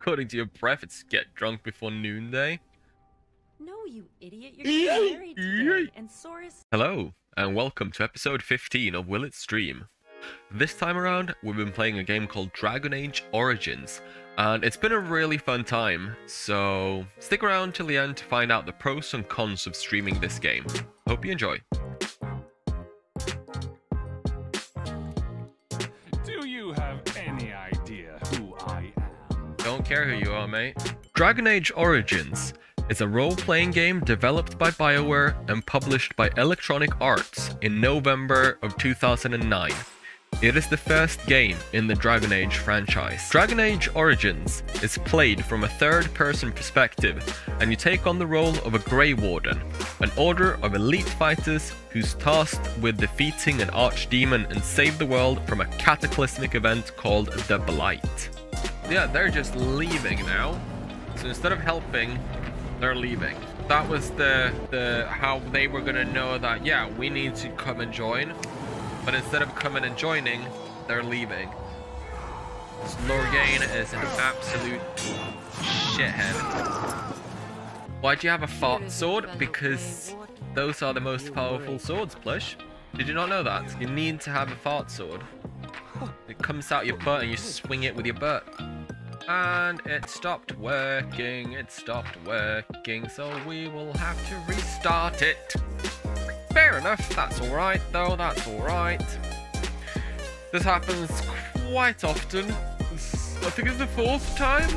According to your breath, it's get drunk before noonday. No, you idiot. You're getting married today, and Sora's... Hello, and welcome to episode 15 of Will It Stream. This time around, we've been playing a game called Dragon Age Origins, and it's been a really fun time, so stick around till the end to find out the pros and cons of streaming this game. Hope you enjoy. Do you have any idea who I am? Don't care who you are, mate. Dragon Age Origins is a role-playing game developed by BioWare and published by Electronic Arts in November of 2009. It is the first game in the Dragon Age franchise. Dragon Age Origins is played from a third-person perspective, and you take on the role of a Grey Warden, an order of elite fighters who's tasked with defeating an archdemon and save the world from a cataclysmic event called the Blight. Yeah, they're just leaving now. So instead of helping, they're leaving. That was the how they were gonna know that, yeah, we need to come and join. But instead of coming and joining, they're leaving. Lorgain is an absolute shithead. Why'd you have a fart sword? Because those are the most powerful swords, Plush. Did you not know that? You need to have a fart sword. It comes out your butt and you swing it with your butt. And it stopped working, so we will have to restart it. Fair enough, that's alright though, that's alright. This happens quite often. I think it's the 4th time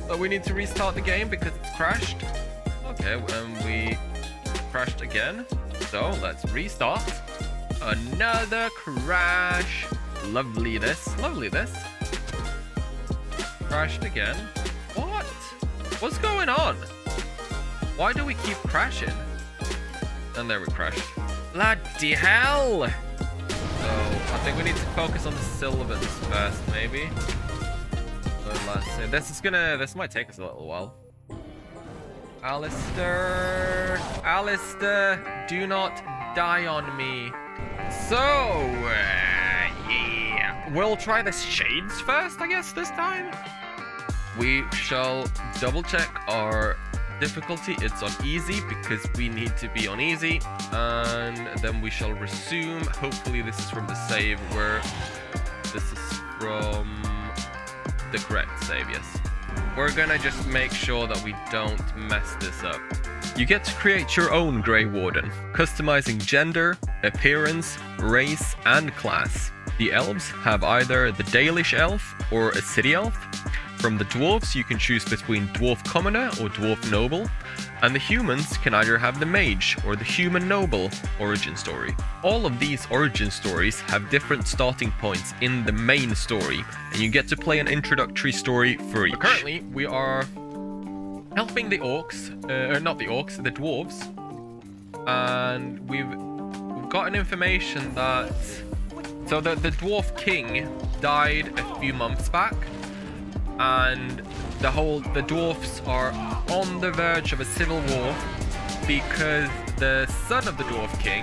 that we need to restart the game because it's crashed. Okay, and we crashed again. So let's restart. Another crash. Lovely this. Crashed again. What? What's going on? Why do we keep crashing? And there we crashed. Bloody hell! So I think we need to focus on the Sylvans first, maybe. So let's see. This might take us a little while. Alistair, do not die on me. So yeah, we'll try the shades first, I guess, this time. We shall double check our difficulty. It's on easy because we need to be on easy, and then we shall resume. Hopefully this is from the save where this is from the correct save. Yes, we're gonna just make sure that we don't mess this up. You get to create your own Grey Warden, customizing gender, appearance, race, and class. The elves have either the Dalish elf or a city elf. From the dwarves, you can choose between dwarf commoner or dwarf noble, and the humans can either have the mage or the human noble origin story. All of these origin stories have different starting points in the main story, and you get to play an introductory story for each. Currently, we are helping the orcs, not the orcs, the dwarves, and we've gotten information that the dwarf king died a few months back. And the dwarfs are on the verge of a civil war because the son of the dwarf king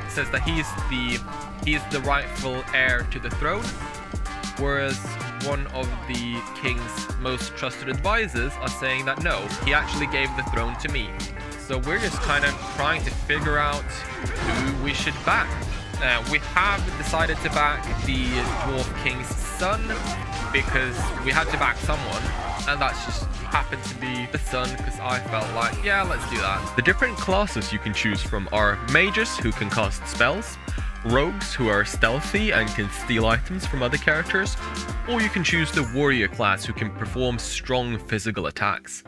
says that he's the rightful heir to the throne, whereas one of the king's most trusted advisors are saying that no, he actually gave the throne to me. So we're just kind of trying to figure out who we should back. We have decided to back the dwarf king's son, because we had to back someone, and that just happened to be the son because I felt like, yeah, let's do that. The different classes you can choose from are mages, who can cast spells, rogues, who are stealthy and can steal items from other characters, or you can choose the warrior class, who can perform strong physical attacks.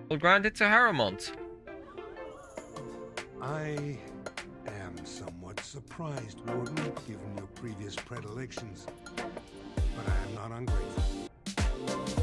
We'll grant it to Haramont. I am somewhat surprised, Warden, given your previous predilections. But I am not ungrateful.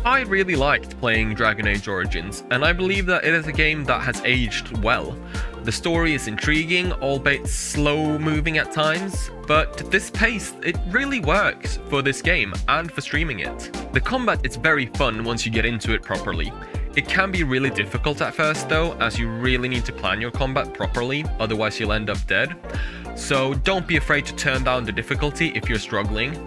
I really liked playing Dragon Age Origins, and I believe that it is a game that has aged well. The story is intriguing, albeit slow moving at times, but at this pace, it really works for this game and for streaming it. The combat is very fun once you get into it properly. It can be really difficult at first though, as you really need to plan your combat properly, otherwise you'll end up dead. So don't be afraid to turn down the difficulty if you're struggling.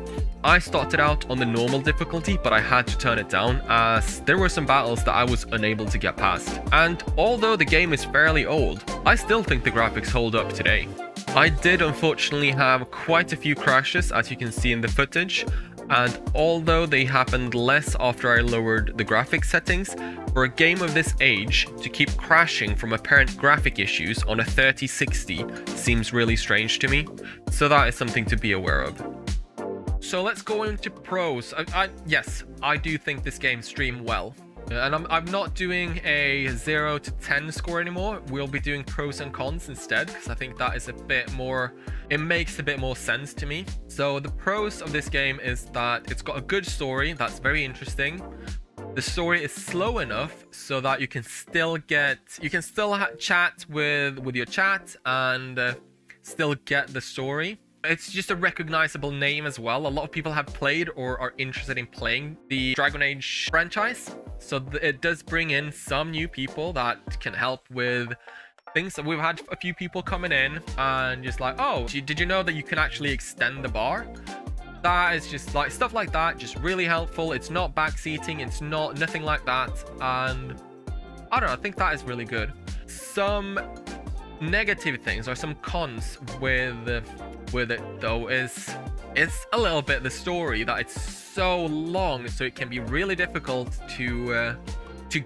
I started out on the normal difficulty, but I had to turn it down as there were some battles that I was unable to get past. And although the game is fairly old, I still think the graphics hold up today. I did unfortunately have quite a few crashes, as you can see in the footage, and although they happened less after I lowered the graphics settings, for a game of this age to keep crashing from apparent graphic issues on a 3060 seems really strange to me, so that is something to be aware of. So let's go into pros. Yes, I do think this game streamed well. And I'm not doing a 0 to 10 score anymore. We'll be doing pros and cons instead, because I think that is a bit more, it makes a bit more sense to me. So the pros of this game is that it's got a good story that's very interesting. The story is slow enough so that you can still chat with your chat and still get the story. It's just a recognizable name as well. A lot of people have played or are interested in playing the Dragon Age franchise. So it does bring in some new people that can help with things. We've had a few people coming in and just like, oh, did you know that you can actually extend the bar? That is just like stuff like that, just really helpful. It's not backseating, it's nothing like that. And I don't know, I think that is really good. Some negative things or some cons with it though is it's a little bit the story, that it's so long, so it can be really difficult to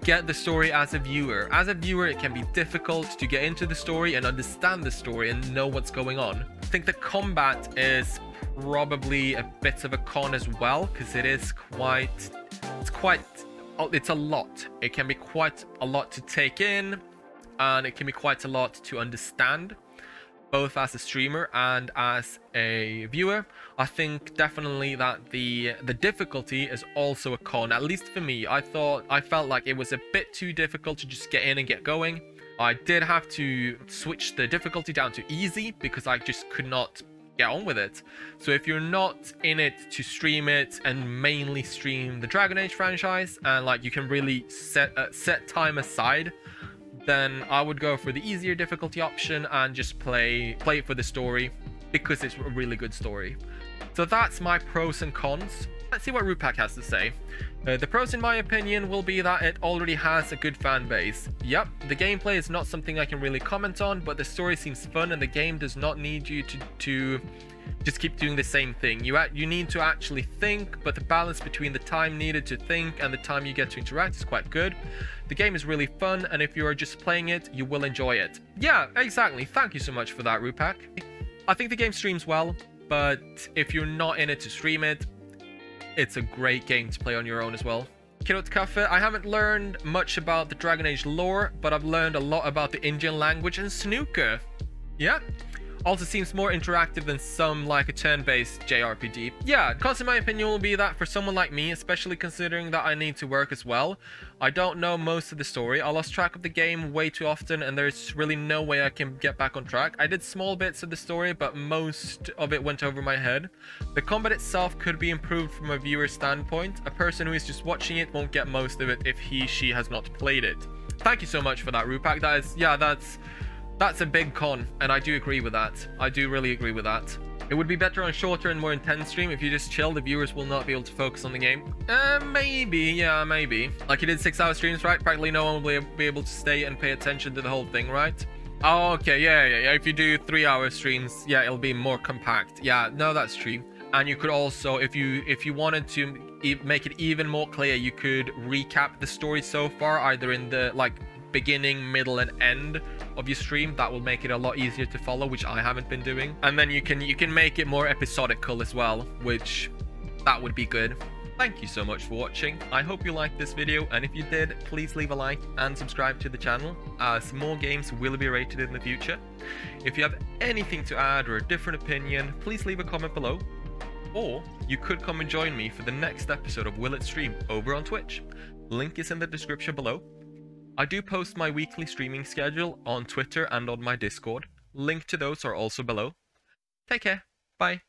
get the story as a viewer. As a viewer, it can be difficult to get into the story and understand the story and know what's going on. I think the combat is probably a bit of a con as well, because it's a lot. It can be quite a lot to take in, and it can be quite a lot to understand, both as a streamer and as a viewer. I think definitely that the difficulty is also a con, at least for me. I felt like it was a bit too difficult to just get in and get going. I did have to switch the difficulty down to easy because I just could not get on with it. So if you're not in it to stream it and mainly stream the Dragon Age franchise, and like you can really set time aside, then I would go for the easier difficulty option and just play it for the story, because it's a really good story. So that's my pros and cons. Let's see what Rupak has to say. The pros in my opinion will be that it already has a good fan base. Yep, the gameplay is not something I can really comment on, but the story seems fun and the game does not need you to just keep doing the same thing. You need to actually think, but the balance between the time needed to think and the time you get to interact is quite good. The game is really fun, and if you are just playing it, you will enjoy it. Yeah, exactly. Thank you so much for that, Rupak. I think the game streams well, but if you're not in it to stream it, it's a great game to play on your own as well. Kirot Cafe, I haven't learned much about the Dragon Age lore, but I've learned a lot about the Indian language and snooker. Yeah. Also seems more interactive than some like a turn-based JRPG. Yeah, cons in my opinion will be that for someone like me, especially considering that I need to work as well, I don't know most of the story. I lost track of the game way too often and there's really no way I can get back on track. I did small bits of the story, but most of it went over my head. The combat itself could be improved from a viewer standpoint. A person who is just watching it won't get most of it if she has not played it. Thank you so much for that, Rupak. That's a big con, and I do agree with that. I do really agree with that. It would be better on shorter and more intense stream. If you just chill, the viewers will not be able to focus on the game. Maybe, yeah, maybe. Like you did 6-hour streams, right? Practically no one will be able to stay and pay attention to the whole thing, right? Oh, okay, yeah. If you do 3-hour streams, yeah, it'll be more compact. Yeah, no, that's true. And you could also, if you wanted to make it even more clear, you could recap the story so far, either in the like beginning, middle, and end of your stream. That will make it a lot easier to follow, which I haven't been doing. And then you can make it more episodical as well, which that would be good. Thank you so much for watching. I hope you liked this video, and if you did, please leave a like and subscribe to the channel, as more games will be rated in the future. If you have anything to add or a different opinion, please leave a comment below. Or you could come and join me for the next episode of Will It Stream over on Twitch. Link is in the description below. I do post my weekly streaming schedule on Twitter and on my Discord. Link to those are also below. Take care. Bye.